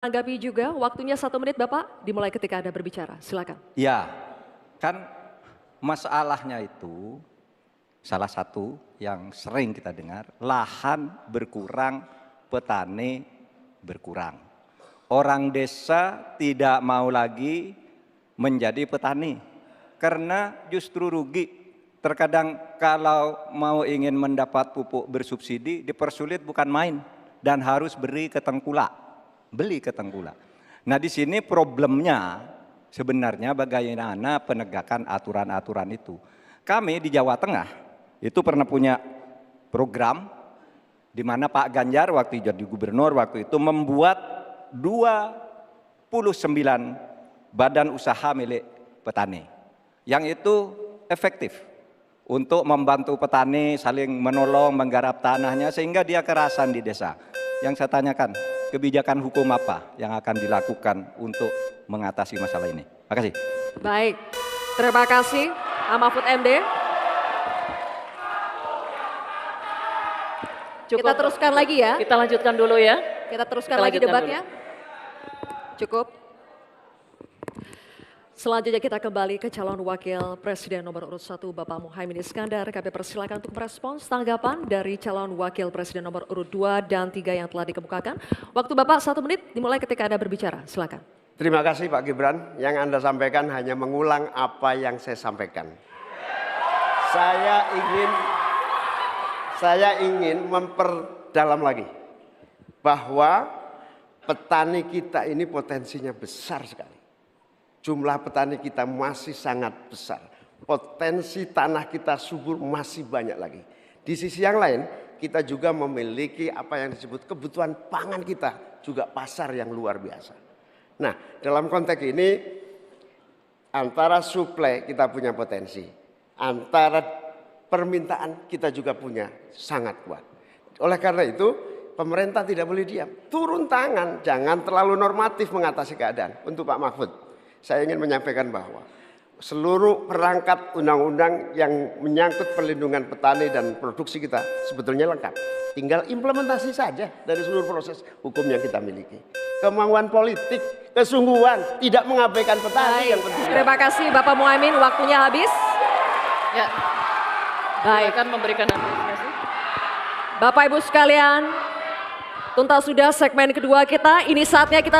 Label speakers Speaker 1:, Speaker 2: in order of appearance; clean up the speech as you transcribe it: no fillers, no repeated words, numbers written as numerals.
Speaker 1: Menanggapi juga, waktunya 1 menit Bapak, dimulai ketika Anda berbicara, silakan.
Speaker 2: Ya, kan masalahnya itu salah satu yang sering kita dengar, lahan berkurang, petani berkurang. Orang desa tidak mau lagi menjadi petani karena justru rugi. Terkadang kalau mau ingin mendapat pupuk bersubsidi dipersulit bukan main dan harus beli ke tengkulak. Nah, di sini problemnya sebenarnya bagaimana penegakan aturan-aturan itu. Kami di Jawa Tengah itu pernah punya program di mana Pak Ganjar waktu jadi gubernur waktu itu membuat 29 badan usaha milik petani yang itu efektif untuk membantu petani saling menolong menggarap tanahnya sehingga dia kerasan di desa. Yang saya tanyakan, kebijakan hukum apa yang akan dilakukan untuk mengatasi masalah ini? Terima kasih.
Speaker 1: Baik, terima kasih Pak Mahfud MD.
Speaker 3: Cukup.
Speaker 1: Kita teruskan lagi ya.
Speaker 3: Kita lanjutkan dulu ya.
Speaker 1: Kita teruskan
Speaker 3: Kita
Speaker 1: lagi
Speaker 3: lanjutkan
Speaker 1: debatnya. Cukup. Selanjutnya kita kembali ke calon wakil presiden nomor urut 1 Bapak Muhaimin Iskandar. Kami persilakan untuk merespons tanggapan dari calon wakil presiden nomor urut 2 dan 3 yang telah dikemukakan. Waktu Bapak 1 menit dimulai ketika Anda berbicara, silakan.
Speaker 4: Terima kasih Pak Gibran, yang Anda sampaikan hanya mengulang apa yang saya sampaikan. Saya ingin memperdalam lagi bahwa petani kita ini potensinya besar sekali. Jumlah petani kita masih sangat besar. Potensi tanah kita subur masih banyak lagi. Di sisi yang lain, kita juga memiliki apa yang disebut kebutuhan pangan kita, juga pasar yang luar biasa. Nah, dalam konteks ini, antara suplai kita punya potensi, antara permintaan kita juga punya sangat kuat. Oleh karena itu, pemerintah tidak boleh diam. Turun tangan, jangan terlalu normatif mengatasi keadaan. Untuk Pak Mahfud, saya ingin menyampaikan bahwa seluruh perangkat undang-undang yang menyangkut perlindungan petani dan produksi kita sebetulnya lengkap. Tinggal implementasi saja dari seluruh proses hukum yang kita miliki. Kemauan politik, kesungguhan, tidak mengabaikan petani yang penting.
Speaker 1: Terima kasih Bapak Muhaimin, waktunya habis.
Speaker 3: Ya.
Speaker 1: Baik.
Speaker 3: Akan memberikan apresiasi.
Speaker 1: Bapak Ibu sekalian, tuntas sudah segmen kedua kita. Ini saatnya kita